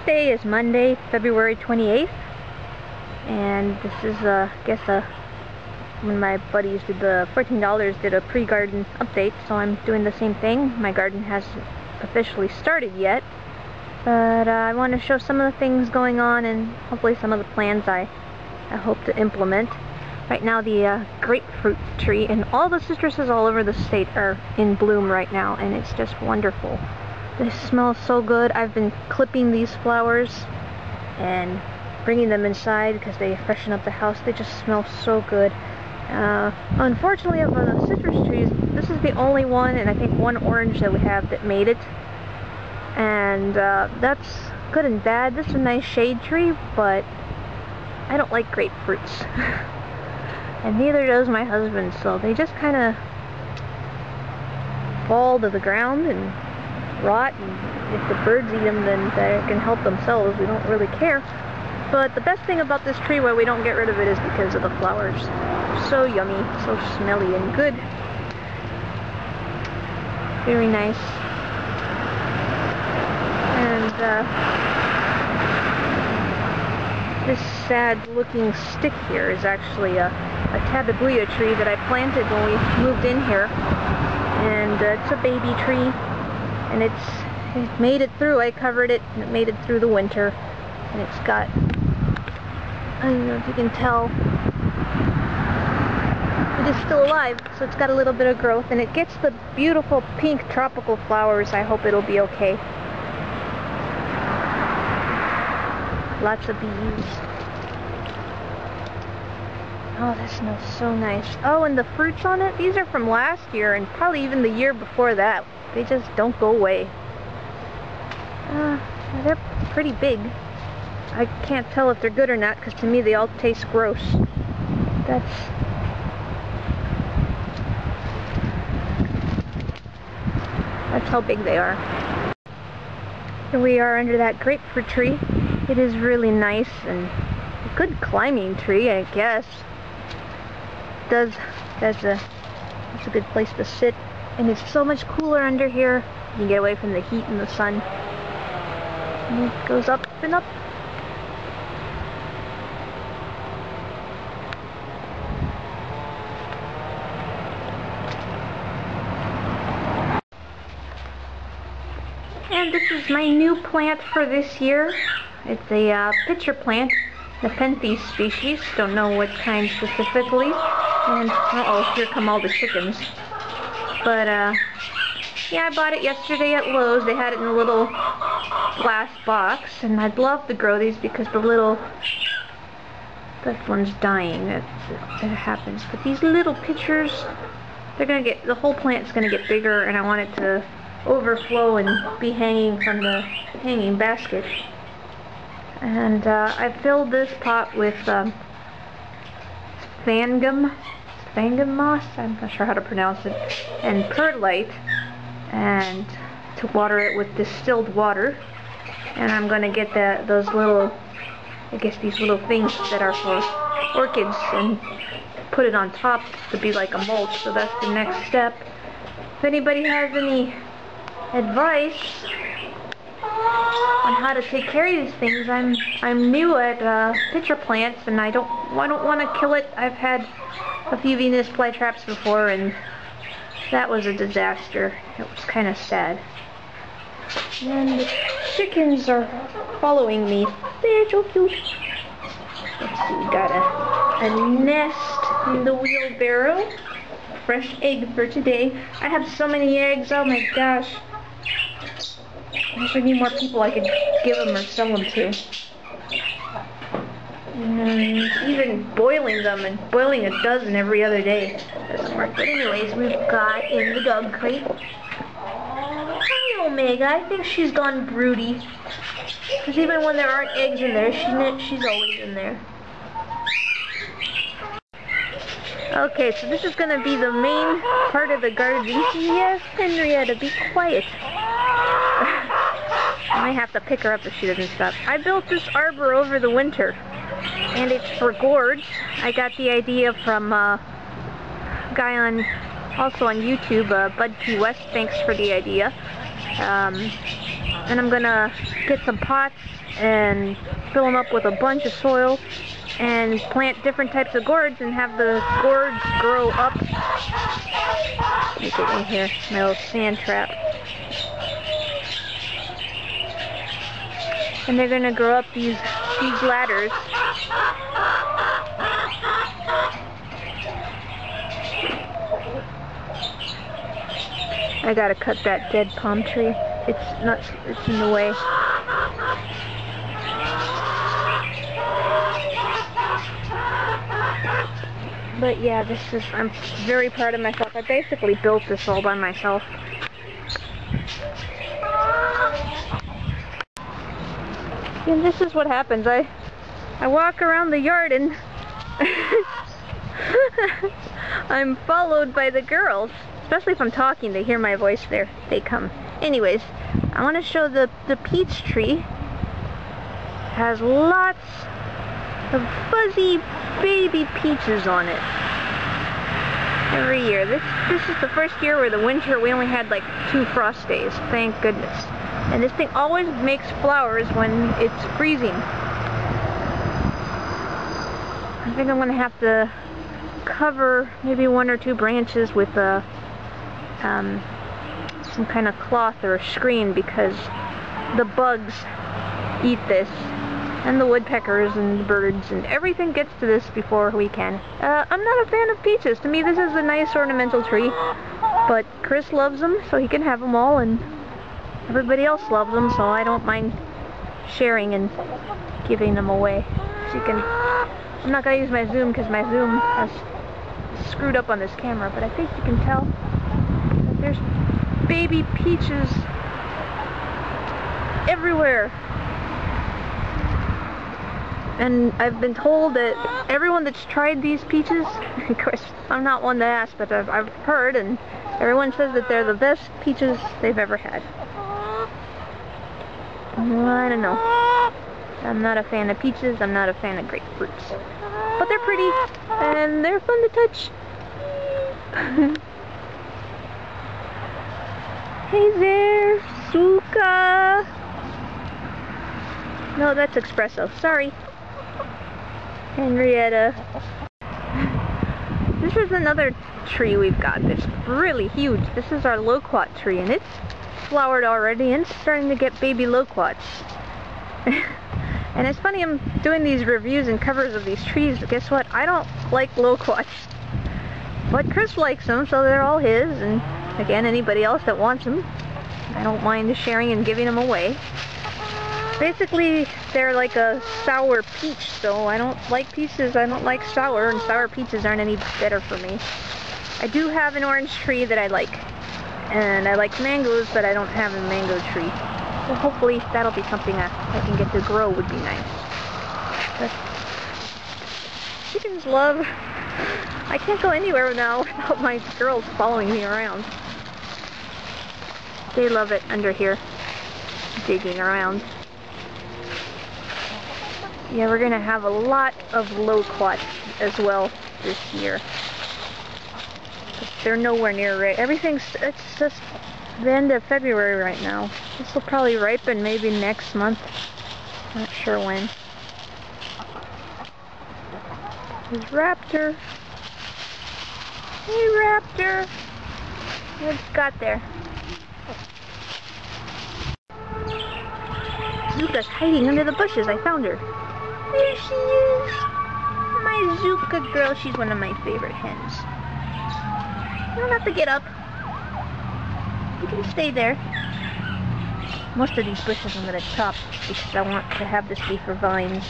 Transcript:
Today is Monday, February 28th, and this is, when my buddies did the $14 did a pre-garden update, so I'm doing the same thing. My garden hasn't officially started yet, but I want to show some of the things going on and hopefully some of the plans I hope to implement. Right now the grapefruit tree and all the citruses all over the state are in bloom right now, and it's just wonderful. They smell so good. I've been clipping these flowers and bringing them inside because they freshen up the house. They just smell so good. Unfortunately, of the citrus trees, this is the only one, and I think one orange that we have that made it. And that's good and bad. This is a nice shade tree, but I don't like grapefruits. And neither does my husband, so they just kind of fall to the ground and rot, and if the birds eat them, then they can help themselves. We don't really care. But the best thing about this tree, why we don't get rid of it, is because of the flowers. So yummy, so smelly and good. Very nice. And this sad looking stick here is actually a tababuya tree that I planted when we moved in here. And it's a baby tree. And it made it through. I covered it, and it made it through the winter. And it's got, I don't know if you can tell, it is still alive, so it's got a little bit of growth, and it gets the beautiful pink tropical flowers. I hope it'll be okay. Lots of bees. Oh, that smells so nice. Oh, and the fruits on it, these are from last year, and probably even the year before that. They just don't go away. They're pretty big. I can't tell if they're good or not, because to me they all taste gross. That's how big they are. Here we are under that grapefruit tree. It is really nice and a good climbing tree, I guess. That's a good place to sit. And it's so much cooler under here. You can get away from the heat and the sun. And it goes up and up. And this is my new plant for this year. It's a pitcher plant, the Nepenthes species. Don't know what kind specifically. And uh-oh, here come all the chickens. But, yeah, I bought it yesterday at Lowe's. They had it in a little glass box, and I'd love to grow these because that one's dying. That happens. But these little pitchers, the whole plant's gonna get bigger, and I want it to overflow and be hanging from the hanging basket. And I filled this pot with Sphagnum moss, I'm not sure how to pronounce it, and perlite, and to water it with distilled water. And I'm going to get those little, I guess these little things that are for orchids, and put it on top to be like a mulch. So that's the next step. If anybody has any advice on how to take care of these things, I'm new at pitcher plants, and I don't want to kill it. I've had a few Venus flytraps before, and that was a disaster. It was kind of sad. And the chickens are following me. They're so cute. Let's see, we got a nest in the wheelbarrow. Fresh egg for today. I have so many eggs, oh my gosh. I wish I knew more people I could give them or sell them to. And even boiling them, and boiling a dozen every other day doesn't work. But anyways, we've got in the dog crate. Hi, Omega. I think she's gone broody. Because even when there aren't eggs in there, she's always in there. Okay, so this is going to be the main part of the garden. Yes, Henrietta, be quiet. I might have to pick her up if she doesn't stop. I built this arbor over the winter, and it's for gourds. I got the idea from a guy also on YouTube, Bud T. West. Thanks for the idea. And I'm gonna get some pots and fill them up with a bunch of soil and plant different types of gourds and have the gourds grow up. Let me get in here, my little sand trap. And they're gonna grow up these ladders. I gotta cut that dead palm tree. It's in the way. But yeah, I'm very proud of myself. I basically built this all by myself. And this is what happens. I walk around the yard and I'm followed by the girls. Especially if I'm talking, they hear my voice there. They come. Anyways, I want to show the peach tree. Has lots of fuzzy baby peaches on it. Every year. This is the first year where the winter we only had like 2 frost days. Thank goodness. And this thing always makes flowers when it's freezing. I think I'm going to have to cover maybe 1 or 2 branches with some kind of cloth or a screen, because the bugs eat this, and the woodpeckers and the birds and everything gets to this before we can. I'm not a fan of peaches. To me this is a nice ornamental tree, but Chris loves them, so he can have them all, and everybody else loves them, so I don't mind sharing and giving them away. So you can, I'm not going to use my zoom because my zoom has screwed up on this camera, but I think you can tell that there's baby peaches everywhere. And I've been told that everyone that's tried these peaches, of course I'm not one to ask, but I've heard, and everyone says that they're the best peaches they've ever had. Well, I don't know. I'm not a fan of peaches, I'm not a fan of grapefruits. But they're pretty, and they're fun to touch. Hey there, Suka! No, that's espresso, sorry. Henrietta. This is another tree we've got that's really huge. This is our loquat tree, and it's flowered already, and it's starting to get baby loquats. And it's funny, I'm doing these reviews and covers of these trees. Guess what? I don't like loquats. But Chris likes them, so they're all his, and again, anybody else that wants them, I don't mind sharing and giving them away. Basically, they're like a sour peach, so I don't like peaches, I don't like sour, and sour peaches aren't any better for me. I do have an orange tree that I like, and I like mangoes, but I don't have a mango tree. So hopefully that'll be something I can get to grow, would be nice. But chickens love... I can't go anywhere now without my girls following me around. They love it under here, digging around. Yeah, we're gonna have a lot of loquats as well this year. But they're nowhere near ready. It's just the end of February right now. This will probably ripen maybe next month. Not sure when. There's Raptor. Hey Raptor! What got there? Zuka's hiding under the bushes. I found her. There she is! My Zuka girl. She's one of my favorite hens. You don't have to get up. You can stay there. Most of these bushes I'm going to chop because I want to have this be for vines.